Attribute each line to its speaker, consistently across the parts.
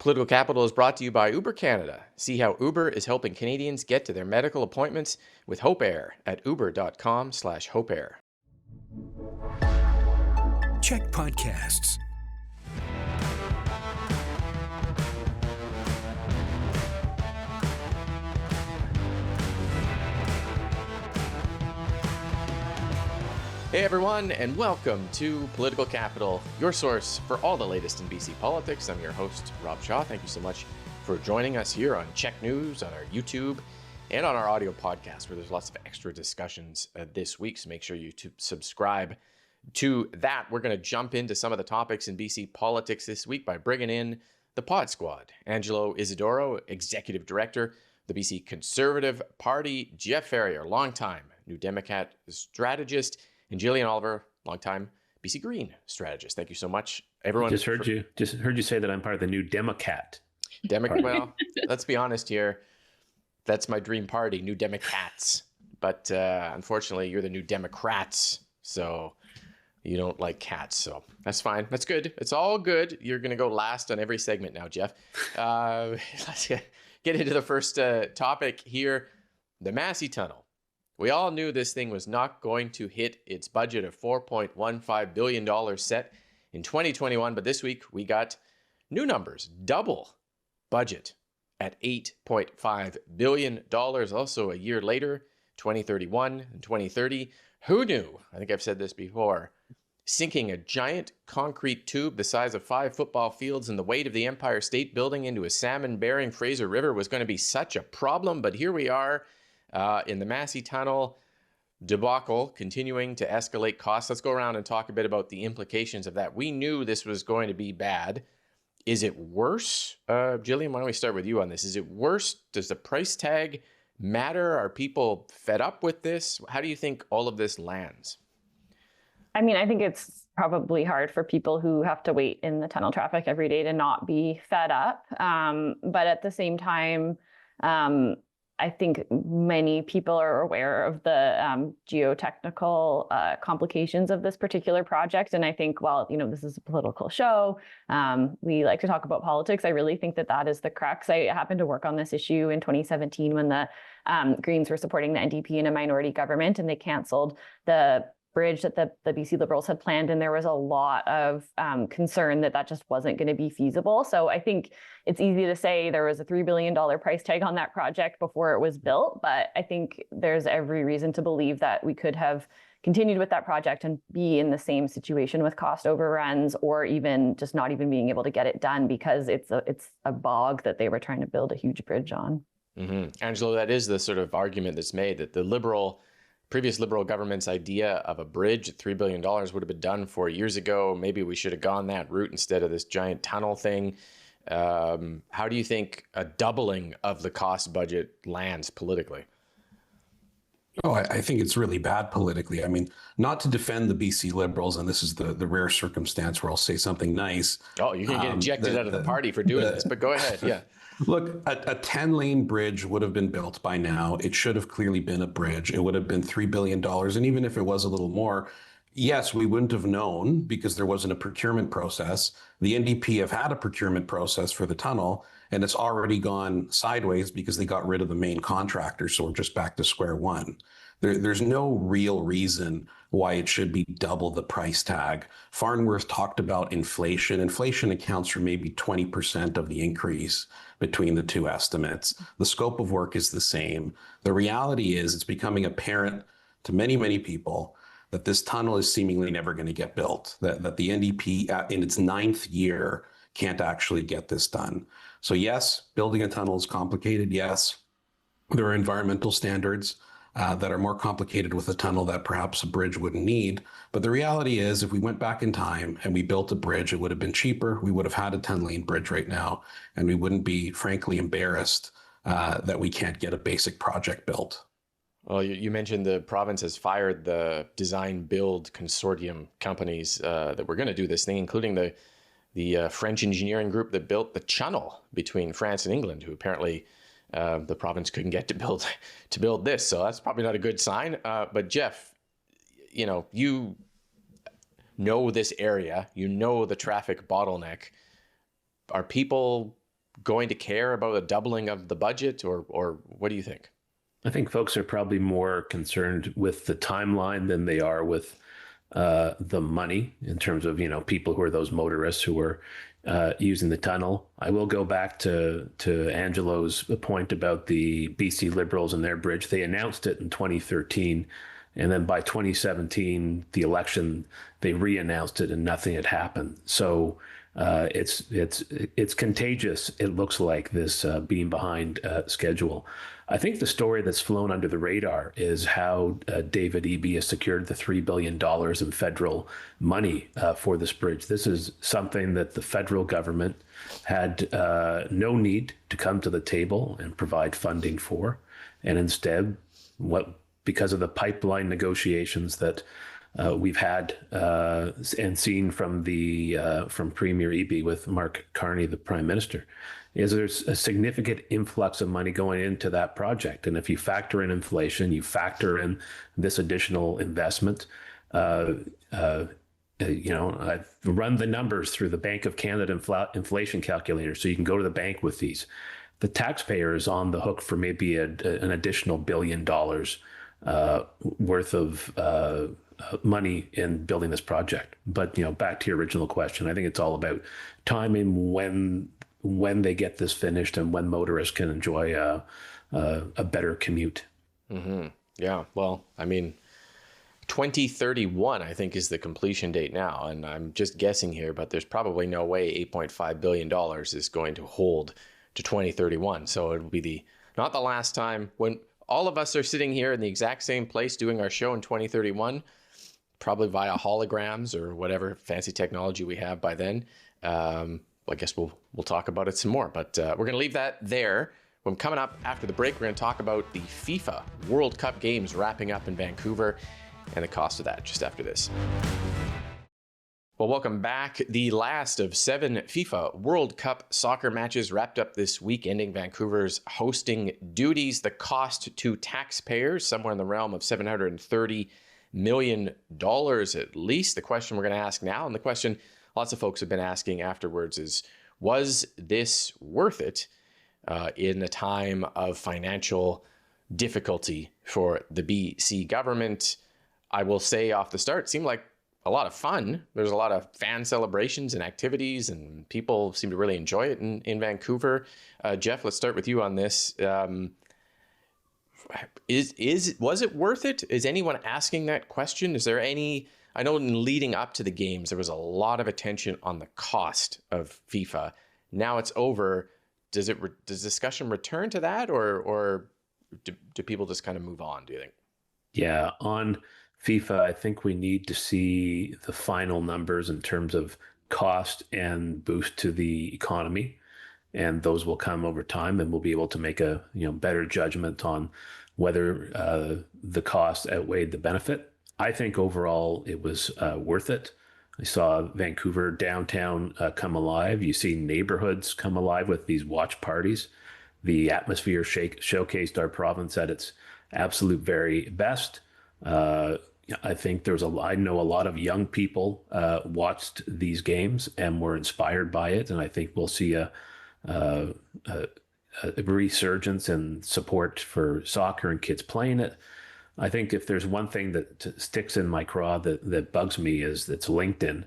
Speaker 1: Political Capital is brought to you by Uber Canada. See how Uber is helping Canadians get to their medical appointments with Hope Air at uber.com/hopeair.
Speaker 2: CHEK Podcasts.
Speaker 1: Hey everyone, and welcome to Political Capital, your source for all the latest in BC politics. I'm your host, Rob Shaw. Thank you so much for joining us here on CHEK News, on our YouTube, and on our audio podcast, where there's lots of extra discussions this week. So make sure you subscribe to that. We're going to jump into some of the topics in BC politics this week by bringing in the Pod Squad. Angelo Isidorou, Executive Director, the BC Conservative Party; Jeff Ferrier, longtime New Democrat strategist; and Jillian Oliver, longtime BC Green strategist. Thank you so much, everyone.
Speaker 3: Just heard you say that I'm part of the New Democrat.
Speaker 1: Well, let's be honest here. That's my dream party, New Democrats. But unfortunately, you're the New Democrats, so you don't like cats. So that's fine. That's good. It's all good. You're going to go last on every segment now, Jeff. Let's get into the first topic here, the Massey Tunnel. We all knew this thing was not going to hit its budget of $4.15 billion set in 2021, but this week we got new numbers, double budget at $8.5 billion. Also a year later, 2031 and 2030. Who knew? I think I've said this before. Sinking a giant concrete tube the size of 5 football fields and the weight of the Empire State Building into a salmon-bearing Fraser River was going to be such a problem, but here we are. In the Massey Tunnel debacle, continuing to escalate costs. Let's go around and talk a bit about the implications of that. We knew this was going to be bad. Is it worse? Jillian, why don't we start with you on this? Is it worse? Does the price tag matter? Are people fed up with this? How do you think all of this lands?
Speaker 4: I mean, I think it's probably hard for people who have to wait in the tunnel traffic every day to not be fed up. But at the same time, I think many people are aware of the geotechnical complications of this particular project. And I think, while, this is a political show, we like to talk about politics. I really think that is the crux. I happened to work on this issue in 2017 when the Greens were supporting the NDP in a minority government, and they canceled the bridge that the BC Liberals had planned, and there was a lot of concern that just wasn't going to be feasible. So I think it's easy to say there was a $3 billion price tag on that project before it was built, but I think there's every reason to believe that we could have continued with that project and be in the same situation with cost overruns, or even just not even being able to get it done because it's a bog that they were trying to build a huge bridge on.
Speaker 1: Mm-hmm. Angelo, that is the sort of argument that's made, that the previous Liberal government's idea of a bridge at $3 billion would have been done 4 years ago. Maybe we should have gone that route instead of this giant tunnel thing. How do you think a doubling of the cost budget lands politically?
Speaker 5: Oh, I think it's really bad politically. I mean, not to defend the BC Liberals, and this is the rare circumstance where I'll say something nice.
Speaker 1: Oh, you can get ejected out of the party for doing this, but go ahead. Yeah.
Speaker 5: Look, a 10-lane bridge would have been built by now. It should have clearly been a bridge. It would have been $3 billion. And even if it was a little more, yes, we wouldn't have known because there wasn't a procurement process. The NDP have had a procurement process for the tunnel, and it's already gone sideways because they got rid of the main contractor. So we're just back to square one. There's no real reason why it should be double the price tag. Farnworth talked about inflation. Inflation accounts for maybe 20% of the increase between the two estimates. The scope of work is the same. The reality is it's becoming apparent to many, many people that this tunnel is seemingly never going to get built, that the NDP in its 9th year can't actually get this done. So yes, building a tunnel is complicated. Yes, there are environmental standards that are more complicated with a tunnel that perhaps a bridge wouldn't need. But the reality is, if we went back in time and we built a bridge, it would have been cheaper. We would have had a 10-lane bridge right now, and we wouldn't be, frankly, embarrassed that we can't get a basic project built.
Speaker 1: Well, you mentioned the province has fired the design-build consortium companies that were going to do this thing, including the French engineering group that built the channel between France and England, who apparently the province couldn't get to build this. So that's probably not a good sign. But Jeff, you know this area, you know the traffic bottleneck. Are people going to care about a doubling of the budget, or what do you think?
Speaker 3: I think folks are probably more concerned with the timeline than they are with the money in terms of, people who are those motorists who are using the tunnel. I will go back to Angelo's point about the BC Liberals and their bridge. They announced it in 2013. And then by 2017, the election, they re-announced it and nothing had happened. So it's contagious. It looks like this being behind schedule. I think the story that's flown under the radar is how David Eby has secured the $3 billion in federal money for this bridge. This is something that the federal government had no need to come to the table and provide funding for. And instead, because of the pipeline negotiations that we've had and seen from Premier Eby with Mark Carney, the Prime Minister, is there's a significant influx of money going into that project. And if you factor in inflation, you factor in this additional investment, I've run the numbers through the Bank of Canada inflation calculator, so you can go to the bank with these. The taxpayer is on the hook for maybe an additional $1 billion worth of money in building this project. But back to your original question, I think it's all about timing when they get this finished and when motorists can enjoy a better commute.
Speaker 1: Mm-hmm. Yeah, well, 2031, I think, is the completion date now. And I'm just guessing here, but there's probably no way $8.5 billion is going to hold to 2031. So it will be not the last time when all of us are sitting here in the exact same place doing our show in 2031, probably via holograms or whatever fancy technology we have by then. I guess we'll talk about it some more, but we're going to leave that there. When coming up after the break, we're going to talk about the FIFA World Cup games wrapping up in Vancouver and the cost of that just after this. Well, welcome back. The last of 7 FIFA World Cup soccer matches wrapped up this week, ending Vancouver's hosting duties. The cost to taxpayers, somewhere in the realm of $730 million at least. The question we're going to ask now, and the question lots of folks have been asking afterwards, is, was this worth it in a time of financial difficulty for the BC government? I will say off the start, it seemed like a lot of fun. There's a lot of fan celebrations and activities, and people seem to really enjoy it in Vancouver. Jeff, let's start with you on this. Was it worth it? Is anyone asking that question? Is there any? I know in leading up to the games, there was a lot of attention on the cost of FIFA. Now it's over. Does discussion return to that, or do people just kind of move on, do you think?
Speaker 3: Yeah, on FIFA, I think we need to see the final numbers in terms of cost and boost to the economy, and those will come over time, and we'll be able to make a better judgment on whether the cost outweighed the benefit. I think overall it was worth it. I saw Vancouver downtown come alive. You see neighborhoods come alive with these watch parties. The atmosphere showcased our province at its absolute very best. I think I know a lot of young people watched these games and were inspired by it. And I think we'll see a resurgence in support for soccer and kids playing it. I think if there's one thing that sticks in my craw that bugs me is it's LinkedIn.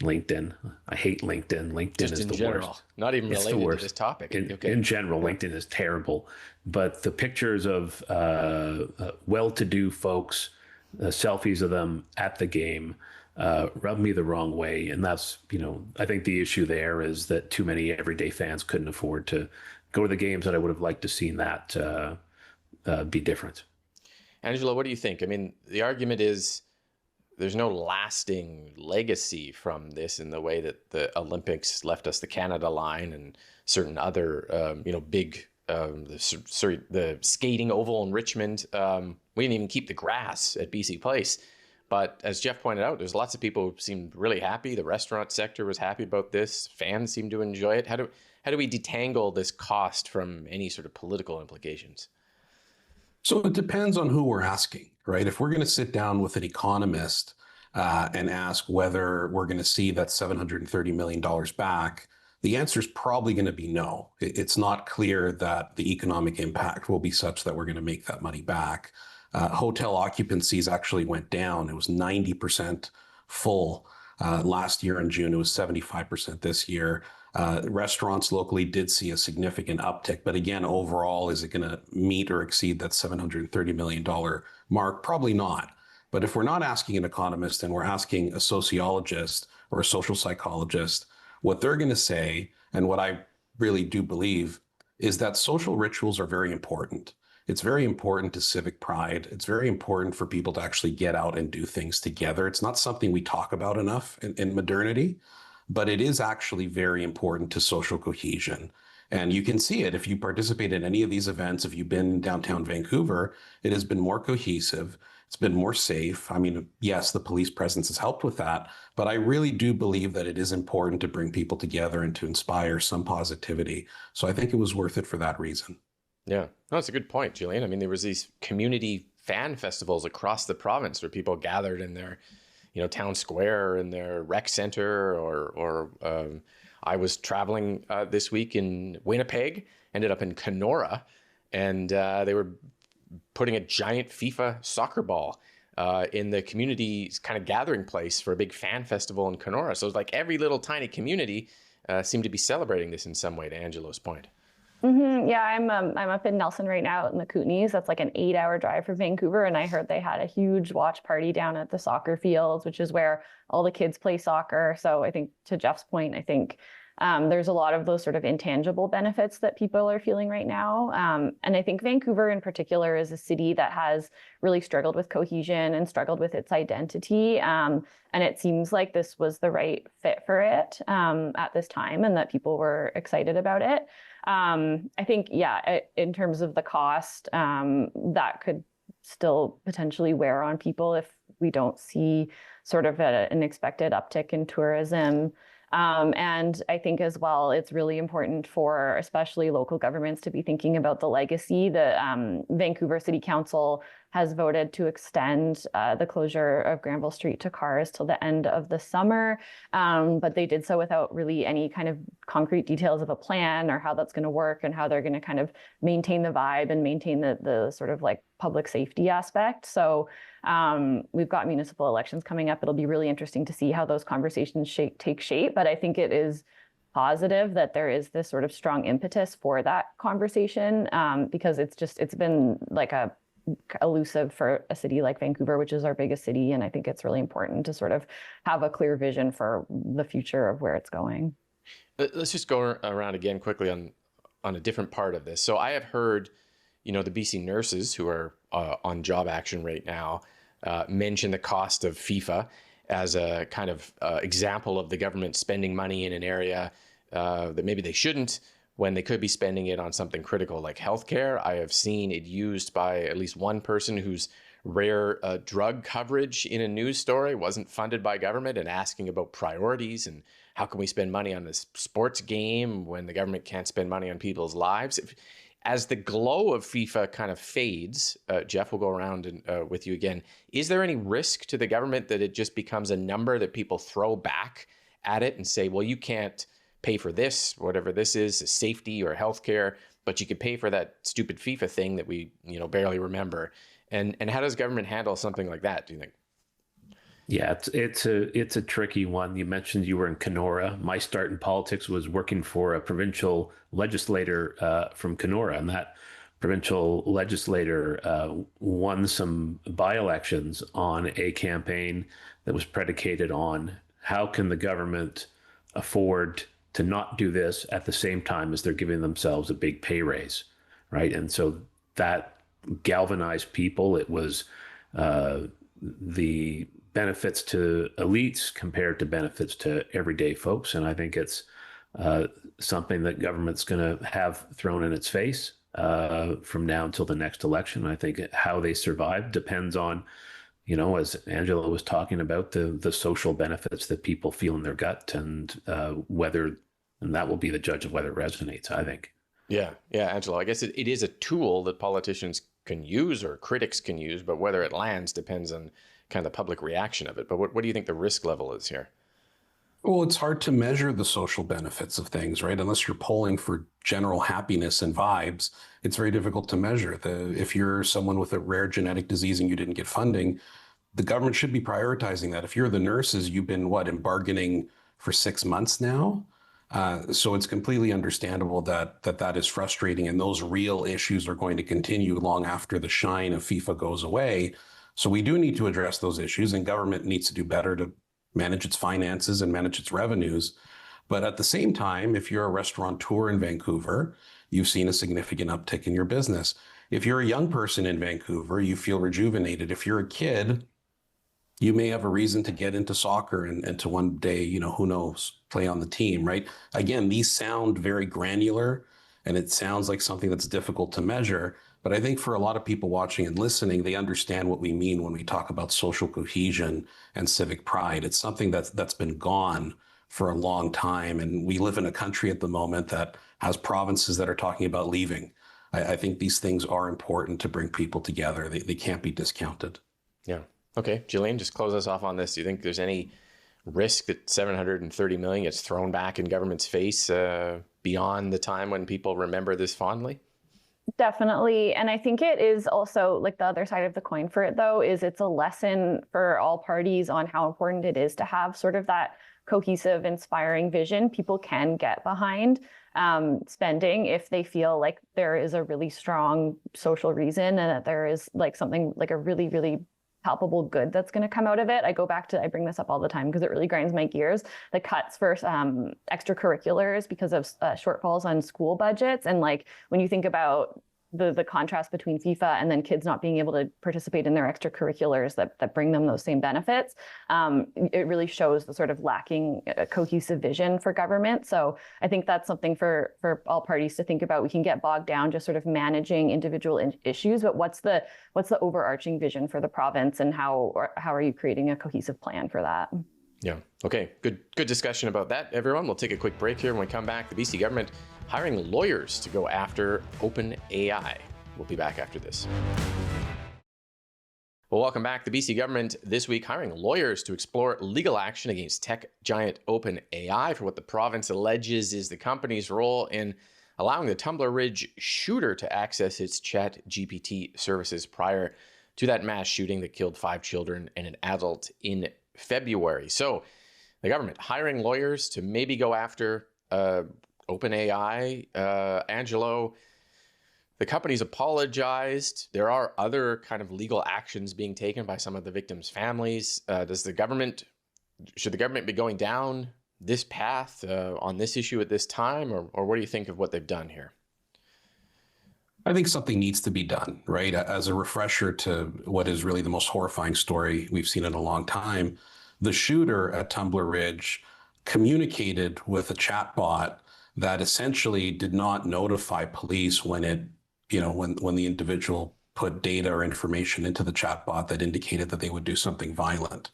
Speaker 3: I hate LinkedIn. LinkedIn just is the general, worst.
Speaker 1: Not even related to this topic.
Speaker 3: In general, LinkedIn is terrible. But the pictures of well-to-do folks, selfies of them at the game, rub me the wrong way. And that's, I think the issue there is that too many everyday fans couldn't afford to go to the games, that I would have liked to seen that be different.
Speaker 1: Angelo, what do you think? The argument is there's no lasting legacy from this in the way that the Olympics left us the Canada line and certain other, big, the skating oval in Richmond. We didn't even keep the grass at BC Place. But as Jeff pointed out, there's lots of people who seemed really happy. The restaurant sector was happy about this. Fans seem to enjoy it. How do we detangle this cost from any sort of political implications?
Speaker 5: So it depends on who we're asking, right? If we're going to sit down with an economist and ask whether we're going to see that $730 million back, The answer is probably going to be no. It's not clear that the economic impact will be such that we're going to make that money back. Hotel occupancies actually went down. It was 90% full last year in June. It was 75% this year. Restaurants locally did see a significant uptick, but again, overall, is it going to meet or exceed that $730 million mark? Probably not. But if we're not asking an economist and we're asking a sociologist or a social psychologist, what they're going to say, and what I really do believe, is that social rituals are very important. It's very important to civic pride. It's very important for people to actually get out and do things together. It's not something we talk about enough in modernity, but it is actually very important to social cohesion. And you can see it if you participate in any of these events. If you've been in downtown Vancouver, it has been more cohesive. It's been more safe. I mean, yes, the police presence has helped with that, but I really do believe that it is important to bring people together and to inspire some positivity. So I think it was worth it for that reason.
Speaker 1: Yeah, no, that's a good point, Jillian. I mean, there was these community fan festivals across the province where people gathered in their, town square, in their rec center, or I was traveling this week in Winnipeg, ended up in Kenora, and they were putting a giant FIFA soccer ball in the community's kind of gathering place for a big fan festival in Kenora. So it's like every little tiny community seemed to be celebrating this in some way, to Angelo's point.
Speaker 4: Mm-hmm. Yeah, I'm up in Nelson right now in the Kootenays. That's like an 8-hour drive from Vancouver. And I heard they had a huge watch party down at the soccer fields, which is where all the kids play soccer. So I think, to Jeff's point, I think there's a lot of those sort of intangible benefits that people are feeling right now. And I think Vancouver in particular is a city that has really struggled with cohesion and struggled with its identity. And it seems like this was the right fit for it at this time, and that people were excited about it. I think, in terms of the cost, that could still potentially wear on people if we don't see sort of an expected uptick in tourism. And I think as well, it's really important for especially local governments to be thinking about the legacy. The Vancouver City Council has voted to extend the closure of Granville Street to cars till the end of the summer. But they did so without really any kind of concrete details of a plan or how that's going to work and how they're going to kind of maintain the vibe and maintain the sort of like public safety aspect. So we've got municipal elections coming up. It'll be really interesting to see how those conversations take shape. But I think it is positive that there is this sort of strong impetus for that conversation because it's been like elusive for a city like Vancouver, which is our biggest city. And I think it's really important to sort of have a clear vision for the future of where it's going.
Speaker 1: Let's just go around again quickly on a different part of this. So I have heard, the BC nurses who are on job action right now mention the cost of FIFA as a kind of example of the government spending money in an area that maybe they shouldn't, when they could be spending it on something critical like healthcare. I have seen it used by at least one person whose rare drug coverage in a news story wasn't funded by government, and asking about priorities and how can we spend money on this sports game when the government can't spend money on people's lives. As the glow of FIFA kind of fades, Jeff, will go around with you again. Is there any risk to the government that it just becomes a number that people throw back at it and say, well, you can't pay for this, whatever this is, safety or healthcare, but you could pay for that stupid FIFA thing that we, barely remember. And how does government handle something like that, do you think?
Speaker 3: Yeah, it's a tricky one. You mentioned you were in Kenora. My start in politics was working for a provincial legislator from Kenora, and that provincial legislator won some by-elections on a campaign that was predicated on how can the government afford to not do this at the same time as they're giving themselves a big pay raise, right? And so that galvanized people. It was the benefits to elites compared to benefits to everyday folks. And I think it's something that government's going to have thrown in its face from now until the next election. I think how they survive depends on, as Angelo was talking about, the social benefits that people feel in their gut, and that will be the judge of whether it resonates, I think.
Speaker 1: Yeah, Angelo, I guess it is a tool that politicians can use or critics can use, but whether it lands depends on kind of the public reaction of it. But what do you think the risk level is here?
Speaker 5: Well, it's hard to measure the social benefits of things, right? Unless you're polling for general happiness and vibes, it's very difficult to measure. If you're someone with a rare genetic disease and you didn't get funding, the government should be prioritizing that. If you're the nurses, you've been in bargaining for 6 months now. So it's completely understandable that is frustrating, and those real issues are going to continue long after the shine of FIFA goes away. So we do need to address those issues, and government needs to do better to manage its finances and manage its revenues. But at the same time, if you're a restaurateur in Vancouver, you've seen a significant uptick in your business. If you're a young person in Vancouver, you feel rejuvenated. If you're a kid, you may have a reason to get into soccer and to one day, who knows, play on the team, right? Again, these sound very granular, and it sounds like something that's difficult to measure. But I think for a lot of people watching and listening, they understand what we mean when we talk about social cohesion and civic pride. It's something that's been gone for a long time. And we live in a country at the moment that has provinces that are talking about leaving. I think these things are important to bring people together. They can't be discounted.
Speaker 1: Yeah. Okay, Jillian, just close us off on this. Do you think there's any risk that $730 million gets thrown back in government's face beyond the time when people remember this fondly?
Speaker 4: Definitely. And I think it is also like the other side of the coin for it, though, is it's a lesson for all parties on how important it is to have sort of that cohesive, inspiring vision. People can get behind spending if they feel like there is a really strong social reason and that there is like something like a really, really palpable good that's going to come out of it. I bring this up all the time because it really grinds my gears. The cuts for extracurriculars because of shortfalls on school budgets. And like when you think about the contrast between FIFA and then kids not being able to participate in their extracurriculars that bring them those same benefits, it really shows the sort of lacking cohesive vision for government. So I think that's something for all parties to think about. We can get bogged down just sort of managing individual issues, but what's the overarching vision for the province, and how are you creating a cohesive plan for that?
Speaker 1: Yeah. Okay. Good discussion about that, everyone. We'll take a quick break here. When we come back, the BC government hiring lawyers to go after OpenAI. We'll be back after this. Well, welcome back. The BC government this week hiring lawyers to explore legal action against tech giant OpenAI for what the province alleges is the company's role in allowing the Tumbler Ridge shooter to access its ChatGPT services prior to that mass shooting that killed 5 children and an adult in February. So the government hiring lawyers to maybe go after OpenAI. Angelo, the company's apologized. There are other kind of legal actions being taken by some of the victims' families. Should the government be going down this path on this issue at this time, or what do you think of what they've done here?
Speaker 5: I think something needs to be done, right? As a refresher to what is really the most horrifying story we've seen in a long time, the shooter at Tumbler Ridge communicated with a chatbot that essentially did not notify police when the individual put data or information into the chatbot that indicated that they would do something violent.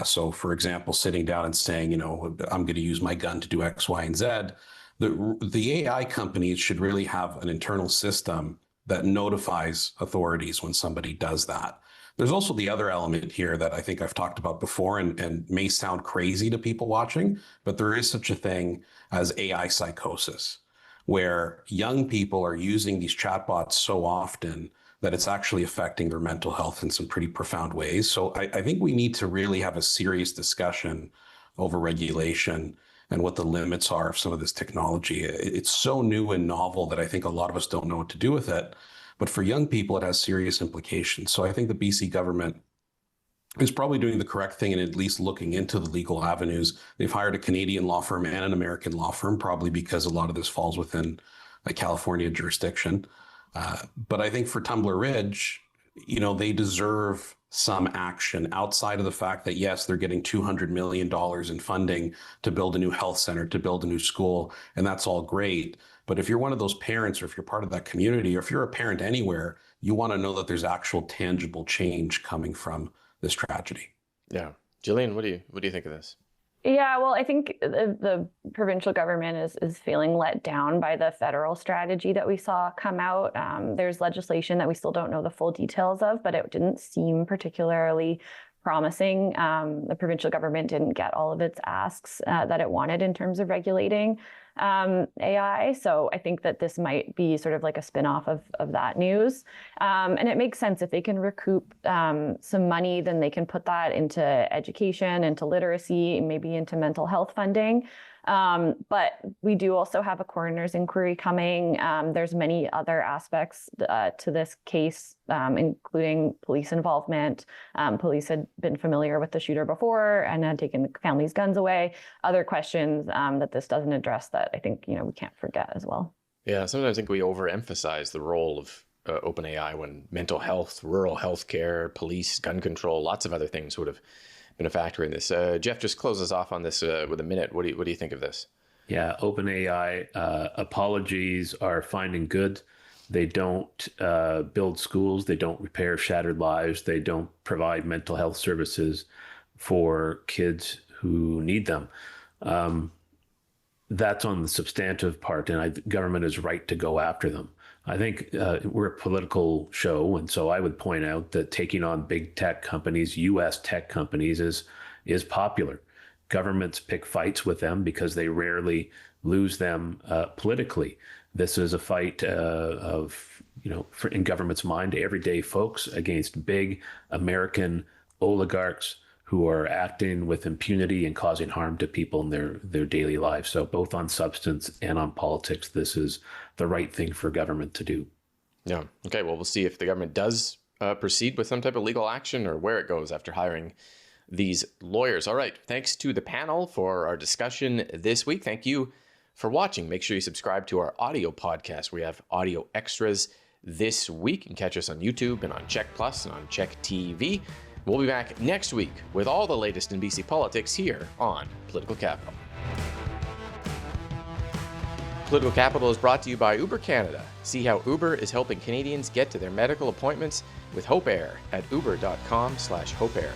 Speaker 5: So, for example, sitting down and saying, I'm going to use my gun to do X, Y, and Z. The AI companies should really have an internal system that notifies authorities when somebody does that. There's also the other element here that I think I've talked about before and may sound crazy to people watching, but there is such a thing as AI psychosis, where young people are using these chatbots so often that it's actually affecting their mental health in some pretty profound ways. So I think we need to really have a serious discussion over regulation and what the limits are of some of this technology. It's so new and novel that I think a lot of us don't know what to do with it. But for young people, it has serious implications. So I think the BC government is probably doing the correct thing and at least looking into the legal avenues. They've hired a Canadian law firm and an American law firm, probably because a lot of this falls within a California jurisdiction. But I think for Tumbler Ridge, they deserve some action outside of the fact that, yes, they're getting $200 million in funding to build a new health center, to build a new school, and that's all great. But if you're one of those parents, or if you're part of that community, or if you're a parent anywhere, you want to know that there's actual tangible change coming from this tragedy.
Speaker 1: Yeah. Jillian, what do you think of this?
Speaker 4: Yeah, well, I think the provincial government is feeling let down by the federal strategy that we saw come out. There's legislation that we still don't know the full details of, but it didn't seem particularly promising. The provincial government didn't get all of its asks that it wanted in terms of regulating AI. So I think that this might be sort of like a spin-off of that news. And it makes sense if they can recoup some money, then they can put that into education, into literacy, maybe into mental health funding. But we do also have a coroner's inquiry coming. There's many other aspects to this case, including police involvement. Police had been familiar with the shooter before and had taken the family's guns away. Other questions that this doesn't address that I think, we can't forget as well.
Speaker 1: Yeah, sometimes I think we overemphasize the role of OpenAI when mental health, rural healthcare, police, gun control, lots of other things would have been a factor in this. Jeff, just close us off on this with a minute. What do you think of this?
Speaker 3: Yeah, OpenAI apologies are finding good. They don't build schools. They don't repair shattered lives. They don't provide mental health services for kids who need them. That's on the substantive part, and government is right to go after them. I think we're a political show, and so I would point out that taking on big tech companies, U.S. tech companies, is popular. Governments pick fights with them because they rarely lose them politically. This is a fight in government's mind, everyday folks against big American oligarchs who are acting with impunity and causing harm to people in their daily lives. So both on substance and on politics, this is the right thing for government to do.
Speaker 1: Yeah. Okay. Well, we'll see if the government does proceed with some type of legal action or where it goes after hiring these lawyers. All right. Thanks to the panel for our discussion this week. Thank you for watching. Make sure you subscribe to our audio podcast. We have audio extras this week. You can catch us on YouTube and on CHEK Plus and on CHEK TV. We'll be back next week with all the latest in BC politics here on Political Capital. Political Capital is brought to you by Uber Canada. See how Uber is helping Canadians get to their medical appointments with Hope Air at uber.com/hopeair.